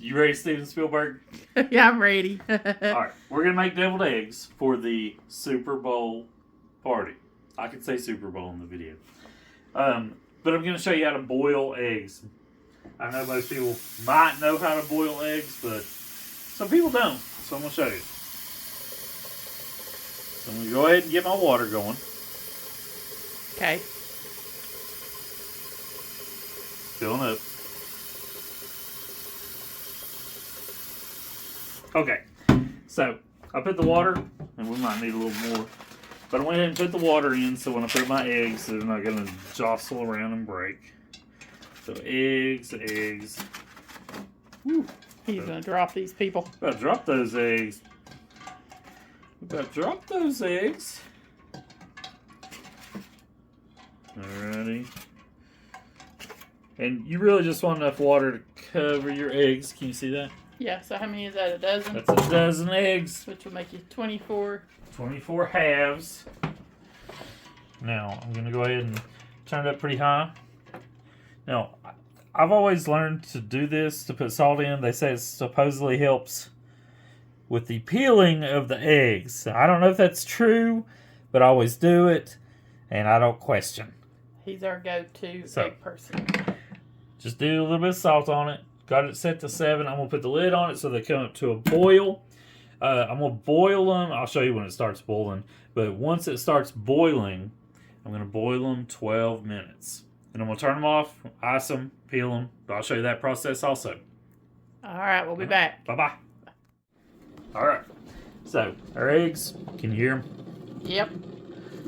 You ready, Steven Spielberg? Yeah, I'm ready. Alright, we're going to make deviled eggs for the Super Bowl party. I could say Super Bowl in the video. But I'm going to show you how to boil eggs. I know most people might know how to boil eggs, but some people don't. So I'm going to show you. So I'm going to go ahead and get my water going. Okay. Filling up. Okay, so I put the water, and we might need a little more, but I went ahead and put the water in so when I put my eggs, they're not going to jostle around and break. So eggs. Woo. He's going to drop these people. About to drop those eggs. Alrighty. And you really just want enough water to cover your eggs. Can you see that? Yeah, so how many is that? A dozen? That's a dozen eggs. Which will make you 24. 24 halves. Now, I'm going to go ahead and turn it up pretty high. Now, I've always learned to do this, to put salt in. They say it supposedly helps with the peeling of the eggs. I don't know if that's true, but I always do it, and I don't question. He's our go-to egg person. Just do a little bit of salt on it. Got it set to 7. I'm going to put the lid on it so they come up to a boil. I'm going to boil them. I'll show you when it starts boiling. But once it starts boiling, I'm going to boil them 12 minutes. And I'm going to turn them off, ice them, peel them. I'll show you that process also. All right, we'll be back. Bye-bye. All right. So, our eggs, can you hear them? Yep.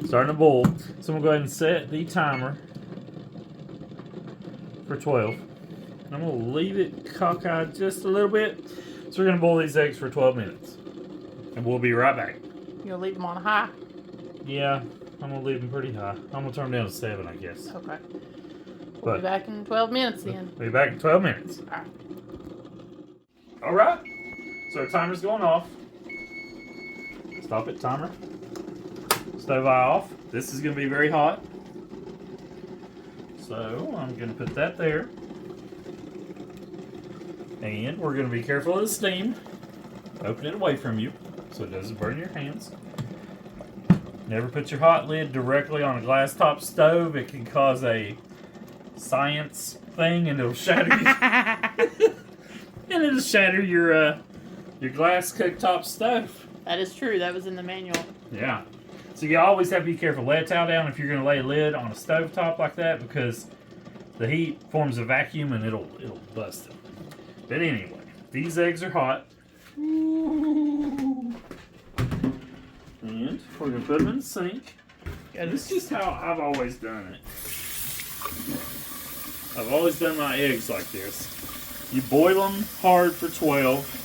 Starting to boil. So, I'm going to go ahead and set the timer for 12. I'm going to leave it cockeyed just a little bit. So we're going to boil these eggs for 12 minutes. And we'll be right back. You'll leave them on high? Yeah, I'm going to leave them pretty high. I'm going to turn them down to 7, I guess. Okay. We'll be back in 12 minutes then. We'll be back in 12 minutes. All right. So our timer's going off. Stop it, timer. Stove eye off. This is going to be very hot. So I'm going to put that there. And we're going to be careful of the steam. Open it away from you so it doesn't burn your hands. Never put your hot lid directly on a glass top stove. It can cause a science thing and it'll shatter you. And it'll shatter your glass cooktop stove. That is true. That was in the manual. Yeah. So you always have to be careful. Lay a towel down if you're going to lay a lid on a stove top like that because the heat forms a vacuum and it'll bust it. But anyway, these eggs are hot. And we're going to put them in the sink. And this is just how I've always done it. I've always done my eggs like this. You boil them hard for 12.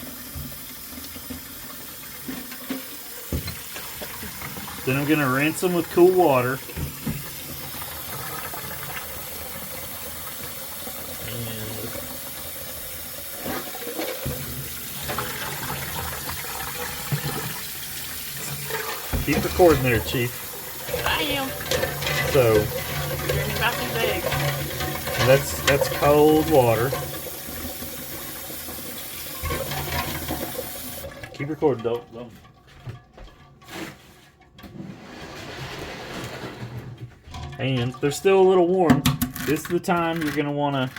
Then I'm going to rinse them with cool water. Keep recording there, Chief. I am. So, You're hearing about these eggs. that's cold water. Keep recording, don't. And they're still a little warm. This is the time you're gonna want to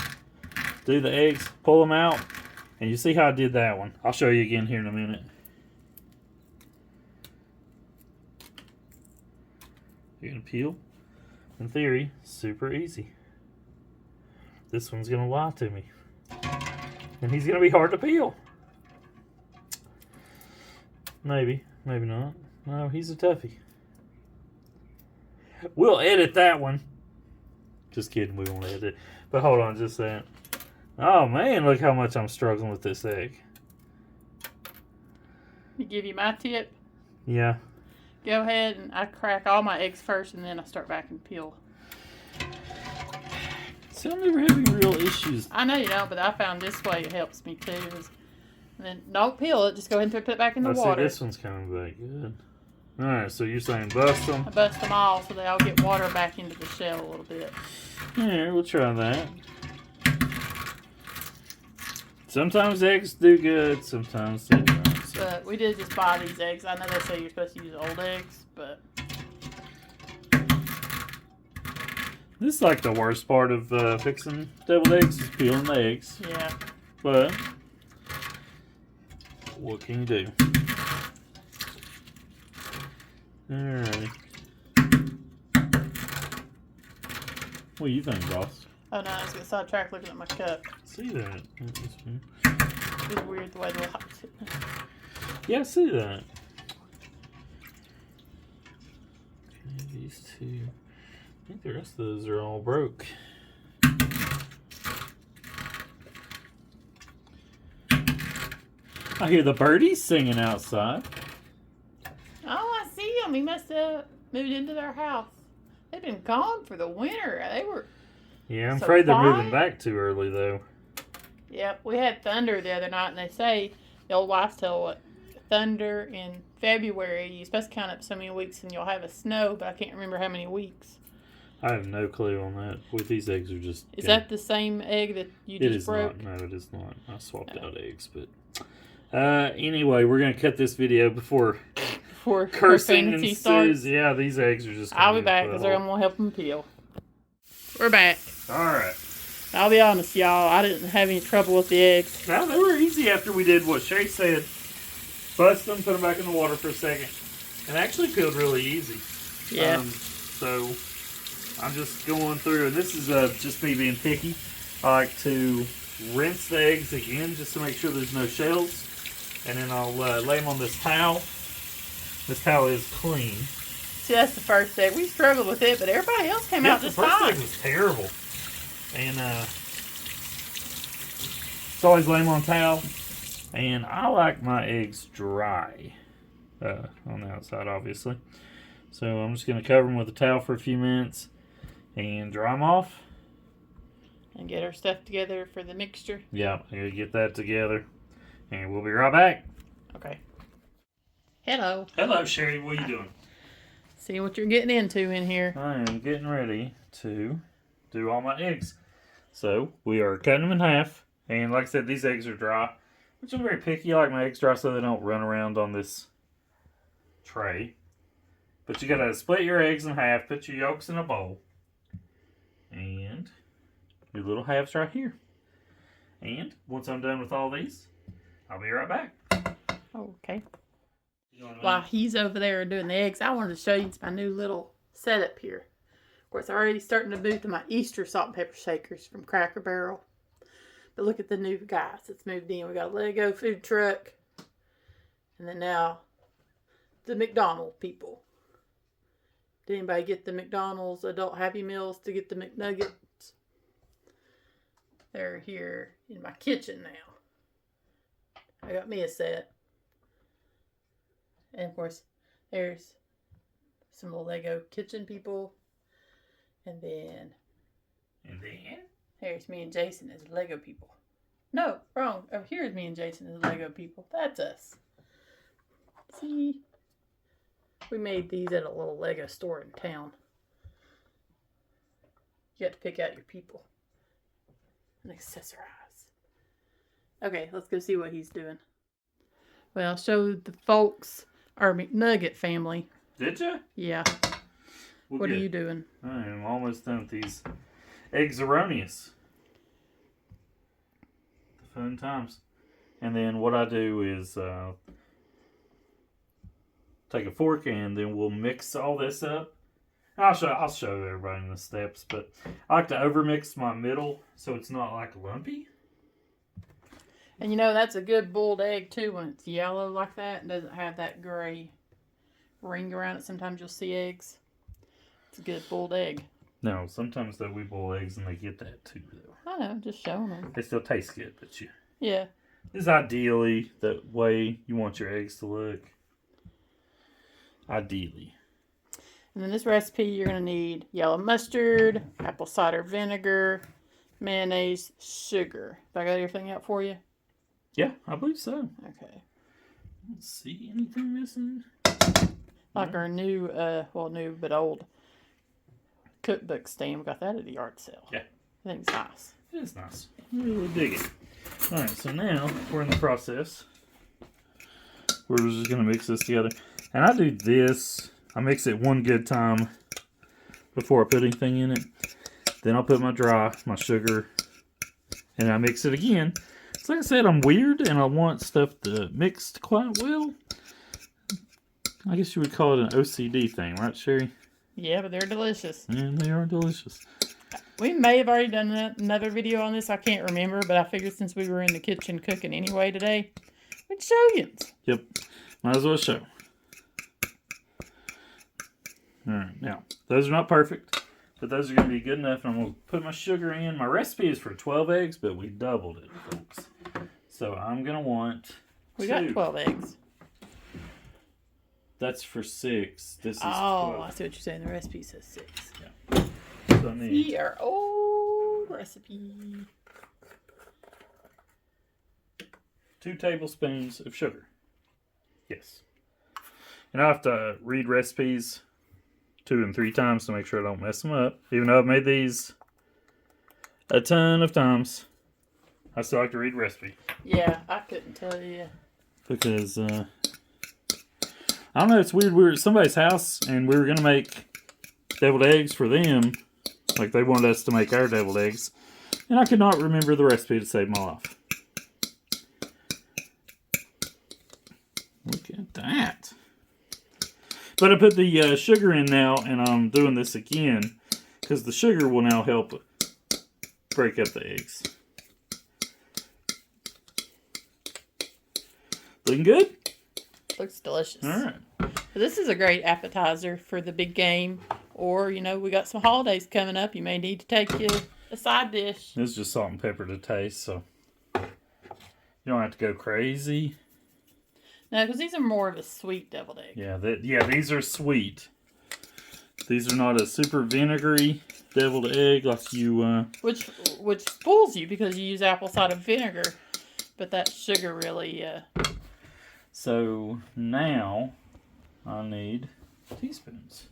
do the eggs, pull them out, and you see how I did that one. I'll show you again here in a minute. You're going to peel. In theory, super easy. This one's going to lie to me. And he's going to be hard to peel. Maybe. Maybe not. No, he's a toughie. We'll edit that one. Just kidding, we won't edit it. But hold on just a second. Oh man, look how much I'm struggling with this egg. To give you my tip? Yeah. Go ahead and I crack all my eggs first and then I start back and peel. See, I'm never having real issues. I know you don't, but I found this way it helps me too. And then don't peel it, just go ahead and put it back in the water. See, this one's coming back good. Alright, so you're saying bust them? I bust them all so they all get water back into the shell a little bit. Yeah, we'll try that. Sometimes eggs do good, sometimes they don't. So. But we did just buy these eggs. I know they say you're supposed to use old eggs, but This is like the worst part of fixing deviled eggs is peeling the eggs. yeah. But what can you do? Alrighty. What do you think, boss? Oh no, I was getting sidetracked looking at my cup. See that? It's weird the way the light's hitting it. Yeah, I see that. Okay, these two. I think the rest of those are all broke. I hear the birdies singing outside. Oh, I see them. He must have moved into their house. They've been gone for the winter. They were. Yeah, I'm So afraid they're quiet? moving back too early though. Yep, we had thunder the other night, and they say the old wives tell what thunder in February. You're supposed to count up so many weeks, and you'll have a snow, but I can't remember how many weeks. I have no clue on that. With these eggs are just. Is that the same egg that you It just is broke? not. No, it is not. I swapped Oh. out eggs, but. Anyway, we're gonna cut this video before For cursing profanity ensues. starts. Yeah, these eggs are just. I'll be back because I'm gonna help them peel. We're back. All right. I'll be honest, y'all. I didn't have any trouble with the eggs. Now they were easy after we did what Shay said. Bust them, put them back in the water for a second, and actually peeled really easy. Yeah. So I'm just going through, and this is just me being picky. I like to rinse the eggs again just to make sure there's no shells, and then I'll lay them on this towel. This towel is clean. See, that's the first egg. We struggled with it, but everybody else came out The just first fine. egg was terrible, and so always lay them on towel. And I like my eggs dry on the outside, obviously. So I'm just going to cover them with a towel for a few minutes and dry them off. And get our stuff together for the mixture. Yeah, I gotta get that together. And we'll be right back. Okay. Hello. Hello, Sherry. What are you doing? See what you're getting into in here. I am getting ready to do all my eggs. So we are cutting them in half. And like I said, these eggs are dry. Which I'm very picky. I like my eggs dry so they don't run around on this tray. But you gotta split your eggs in half, put your yolks in a bowl. And your little halves right here. And once I'm done with all these, I'll be right back. Okay. You know what I mean? While he's over there doing the eggs, I wanted to show you my new little setup here. Of course, I'm already starting to move to my Easter salt and pepper shakers from Cracker Barrel. But look at the new guys that's moved in. We got a Lego food truck. And then now, the McDonald's people. Did anybody get the McDonald's adult Happy Meals to get the McNuggets? They're here in my kitchen now. I got me a set. And of course, there's some little Lego kitchen people. And then there's me and Jason as Lego people. No, wrong. Oh, here's me and Jason as Lego people. That's us. See? We made these at a little Lego store in town. You have to pick out your people. And accessorize. Okay, let's go see what he's doing. Well, show the folks our McNugget family. Did you? Yeah. Well, What good. are you doing? I am almost done with these eggs erroneous. The fun times. And then what I do is take a fork and then we'll mix all this up. I'll show everybody in the steps, but I like to overmix my middle so it's not like lumpy. And you know, that's a good boiled egg too when it's yellow like that and doesn't have that gray ring around it. Sometimes you'll see eggs. It's a good boiled egg. No, sometimes though we boil eggs and they get that too though. I know, just showing them. They still taste good, but Yeah. this is ideally the way you want your eggs to look. Ideally. And then this recipe, you're going to need yellow mustard, apple cider vinegar, mayonnaise, sugar. Have I got everything out for you? Yeah, I believe so. Okay. Let's see, anything missing? Like our new, new but old cookbook stand. We got that at the yard sale. Yeah. think it's nice. It is nice. I really dig it. Alright, so now we're in the process. We're just going to mix this together. And I do this. I mix it one good time before I put anything in it. Then I'll put my sugar, and I mix it again. So like I said, I'm weird and I want stuff to mixed quite well. I guess you would call it an OCD thing, right, Sherry? Yeah, but they're delicious. And they are delicious. We may have already done another video on this. I can't remember, but I figured since we were in the kitchen cooking anyway today, we'd show you. Yep. Might as well show. Alright, now, those are not perfect, but those are going to be good enough. And I'm going to put my sugar in. My recipe is for 12 eggs, but we doubled it, folks. So I'm going to want We got 12 eggs. That's for 6. This is 12. I see what you're saying. The recipe says 6. Yeah. So I need... See our old recipe. 2 tablespoons of sugar. Yes. And I have to read recipes 2 and 3 times to make sure I don't mess them up. Even though I've made these a ton of times, I still like to read recipe. Yeah, I couldn't tell you. Because, I don't know, it's weird. We were at somebody's house and we were going to make deviled eggs for them. Like they wanted us to make our deviled eggs. And I could not remember the recipe to save my life. Look at that. But I put the sugar in now, and I'm doing this again because the sugar will now help break up the eggs. Looking good? Looks delicious. All right. This is a great appetizer for the big game. Or, you know, we got some holidays coming up. You may need to take you a side dish. This is just salt and pepper to taste, so you don't have to go crazy. No, because these are more of a sweet deviled egg. Yeah, these are sweet. These are not a super vinegary deviled egg like you... Which fools you because you use apple cider vinegar. But that sugar really... So now I need teaspoons.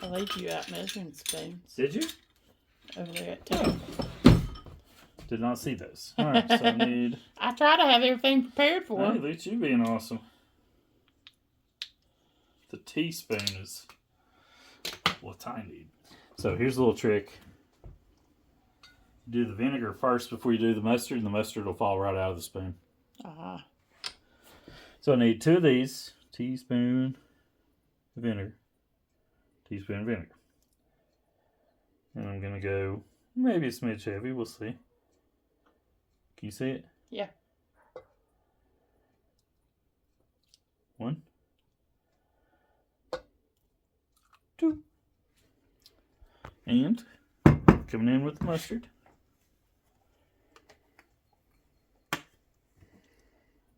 I laid you out measuring spoons. Did you? Over there at 2. Did not see those. All right, so I need... I try to have everything prepared for Hey, them. look at you being awesome. The teaspoon is what I need. So here's a little trick. Do the vinegar first before you do the mustard, and the mustard will fall right out of the spoon. Uh-huh. So I need 2 of these. Teaspoon of vinegar. Teaspoon of vinegar. And I'm going to go maybe a smidge heavy. We'll see. Can you see it? Yeah. 1, 2. And coming in with the mustard.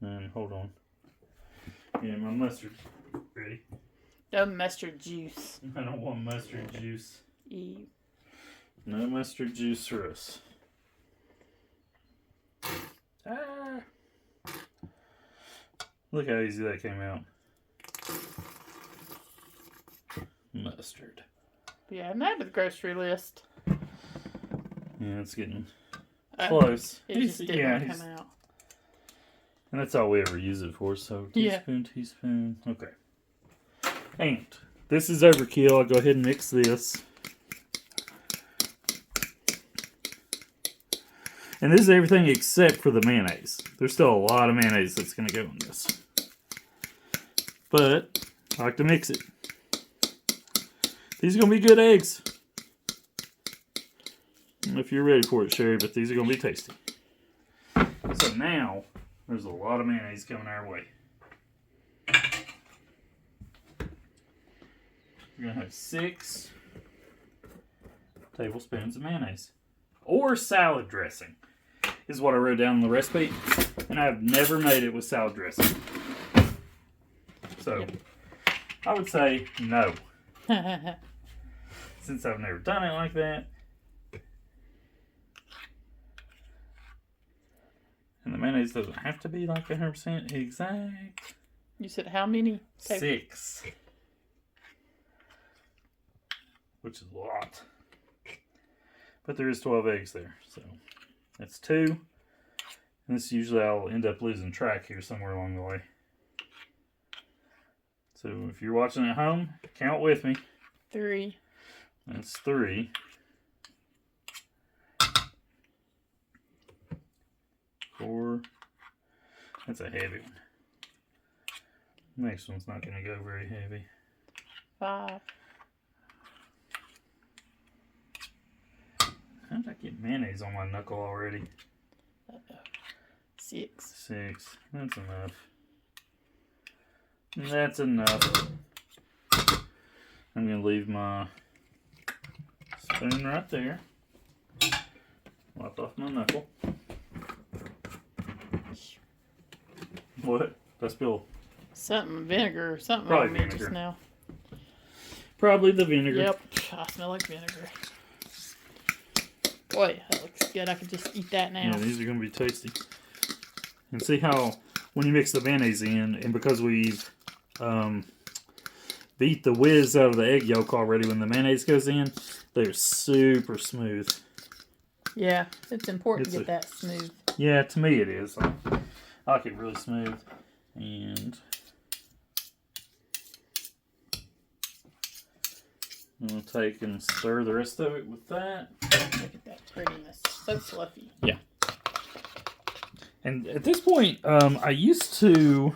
And hold on. Yeah, my mustard ready. No mustard juice. I don't want mustard juice. Ew. No mustard juice for us. Ah. Look how easy that came out. Mustard. Yeah, I'm at the grocery list. Yeah, it's getting close. It just didn't come out. And that's all we ever use it for, so teaspoon, teaspoon. Okay. And this is overkill. I'll go ahead and mix this. And this is everything except for the mayonnaise. There's still a lot of mayonnaise that's going to go in this. But I like to mix it. These are going to be good eggs. I don't know if you're ready for it, Sherry, but these are going to be tasty. So now, there's a lot of mayonnaise coming our way. We're going to have 6 tablespoons of mayonnaise. Or salad dressing is what I wrote down in the recipe. And I've never made it with salad dressing. So, I would say no. Since I've never done it like that. And the mayonnaise doesn't have to be like 100% exact. You said how many? 6. Which is a lot. But there is 12 eggs there. So that's 2. And this usually I'll end up losing track here somewhere along the way. So if you're watching at home, count with me. 3. That's 3. 4. That's a heavy one. Next one's not going to go very heavy. 5. How did I get mayonnaise on my knuckle already? 6. 6. That's enough. That's enough. I'm going to leave my spoon right there. Wipe off my knuckle. What? Did I spill? Something, vinegar or something Probably on me vinegar. just now. Probably the vinegar. Yep, I smell like vinegar. Boy, that looks good. I could just eat that now. Yeah, these are going to be tasty. And see how when you mix the mayonnaise in, and because we've beat the whiz out of the egg yolk already when the mayonnaise goes in, they're super smooth. Yeah, it's important to get that smooth. Yeah, to me it is. I like it really smooth. And I'm going to take and stir the rest of it with that. Look at that prettiness. So fluffy. Yeah. And at this point, I used to...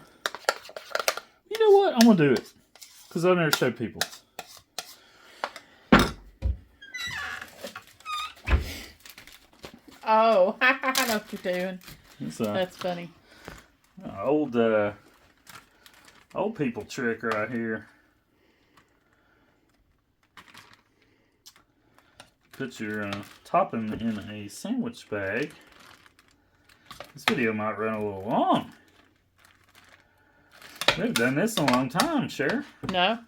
You know what? I'm going to do it. Because I've never showed people. Oh, I know what you're doing. That's funny. Old people trick right here. Put your topping in a sandwich bag. This video might run a little long. We've done this in a long time, Cher. No.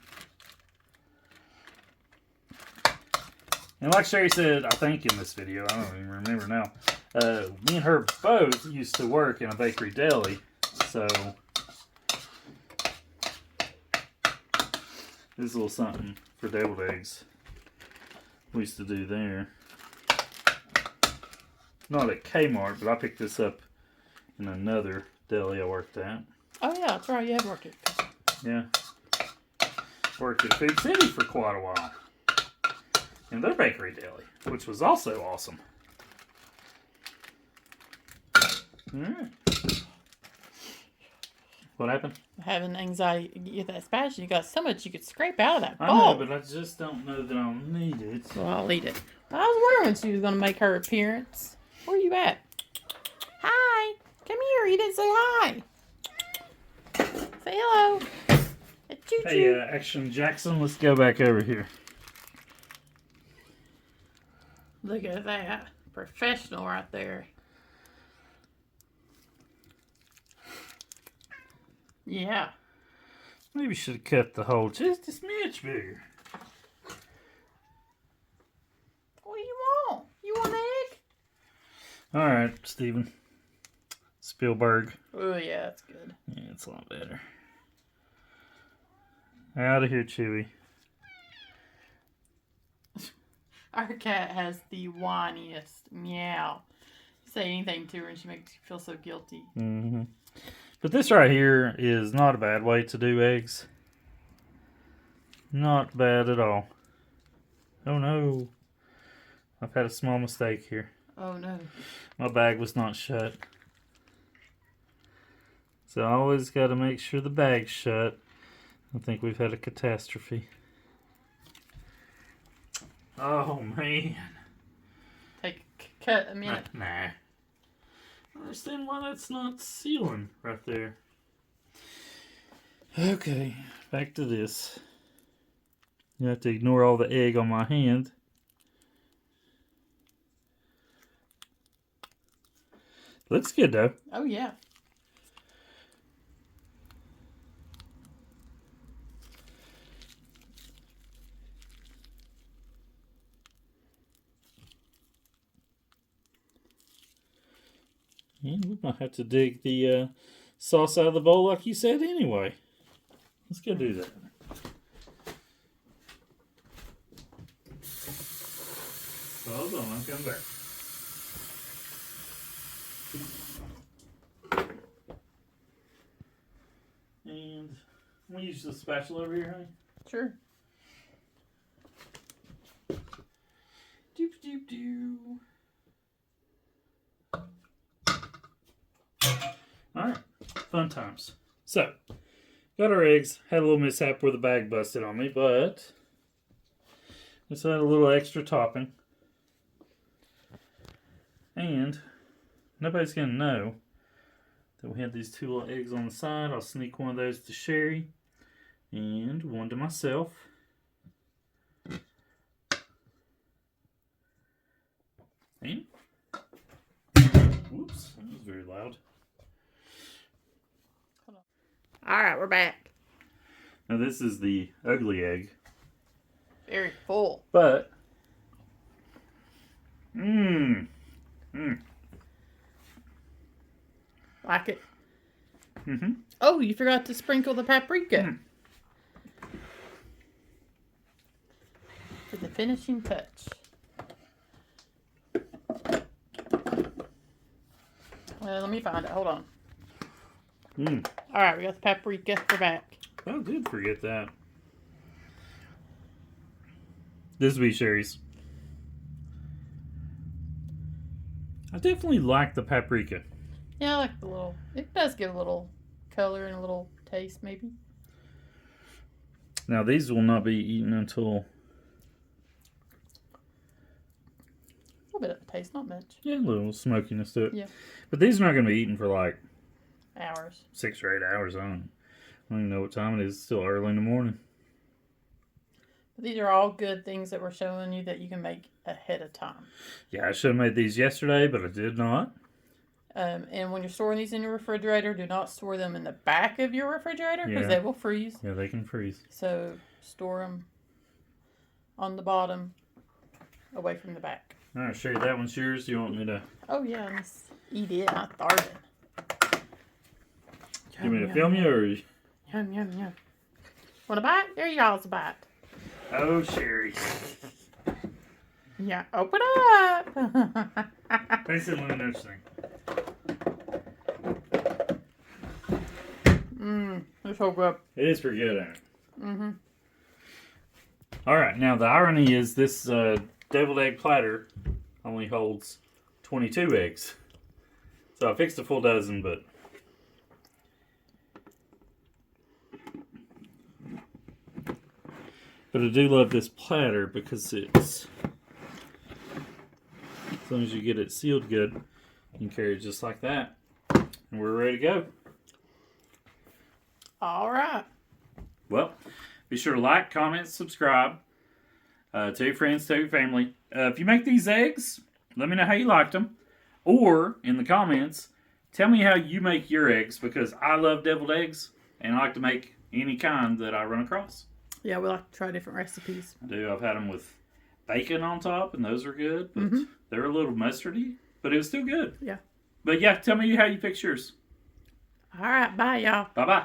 And like Sherry said, I think in this video, I don't even remember now, me and her both used to work in a bakery deli, so this is a little something for deviled eggs we used to do there. Not at Kmart, but I picked this up in another deli I worked at. Oh yeah, that's right, you have worked it. Yeah. Worked at Food City for quite a while. In their bakery deli, which was also awesome. Alright. What happened? Having anxiety, you get that spatula, you got so much you could scrape out of that bowl. I know, but I just don't know that I'll need it. Well, I'll eat it. I was wondering when she was going to make her appearance. Where are you at? Hi. Come here. You didn't say hi. Say hello. Choo-choo. Hey, Action Jackson, let's go back over here. Look at that. Professional right there. Yeah. Maybe should have cut the hole just a smidge bigger. What do you want? You want an egg? Alright, Steven Spielberg. Oh, yeah, that's good. Yeah, it's a lot better. Out of here, Chewy. Our cat has the whiniest meow. You say anything to her and she makes you feel so guilty. Mm-hmm. But this right here is not a bad way to do eggs. Not bad at all. Oh no. I've had a small mistake here. Oh no. My bag was not shut. So I always got to make sure the bag's shut. I think we've had a catastrophe. Oh man. Cut a minute. Nah. I understand why that's not sealing right there. Okay, back to this. You have to ignore all the egg on my hand. Looks good though. Oh yeah. And we might have to dig the sauce out of the bowl like you said anyway. Let's go do that. So hold on, I'm coming back. And I'm going to use the spatula over here, honey. Sure. Doop doop doo. Alright, fun times. So, got our eggs. Had a little mishap where the bag busted on me, but just had a little extra topping. And nobody's going to know that we had these 2 little eggs on the side. I'll sneak one of those to Sherry and one to myself. And, whoops, that was very loud. Alright, we're back. Now this is the ugly egg. Very full. But, Like it. Mm-hmm. Oh, you forgot to sprinkle the paprika. For the finishing touch. Well, let me find it. Hold on. Alright, we got the paprika. We're back. Oh, did forget that. This will be Sherry's. I definitely like the paprika. Yeah, I like the little... It does give a little color and a little taste, maybe. Now, these will not be eaten until... A little bit of a taste, not much. Yeah, a little smokiness to it. Yeah. But these are not going to be eaten for like... Hours. 6 or 8 hours. I don't even know what time it is. It's still early in the morning. But these are all good things that we're showing you that you can make ahead of time. Yeah, I should have made these yesterday, but I did not. And when you're storing these in your refrigerator, do not store them in the back of your refrigerator because they will freeze. Yeah, they can freeze. So store them on the bottom, away from the back. All right, Sherry, that one's yours. You want me to... Oh yeah, let's eat it, not starve it. You want me to film you or... Yum, yum, yum. Want a bite? There y'all's a bite. Oh, Sherry. Yeah, open up. Taste it one interesting. It's so good. It is pretty good, ain't it? Mm-hmm. All right, now the irony is this deviled egg platter only holds 22 eggs. So I fixed a full dozen, but... But I do love this platter because it's... As long as you get it sealed good, you can carry it just like that. And we're ready to go. All right. Well, be sure to like, comment, subscribe. Tell your friends, tell your family. If you make these eggs, let me know how you liked them. Or, in the comments, tell me how you make your eggs because I love deviled eggs and I like to make any kind that I run across. Yeah, we like to try different recipes. I do. I've had them with bacon on top and those are good. But they're a little mustardy, but it was still good. Yeah. But yeah, tell me how you fix yours. All right. Bye, y'all. Bye-bye.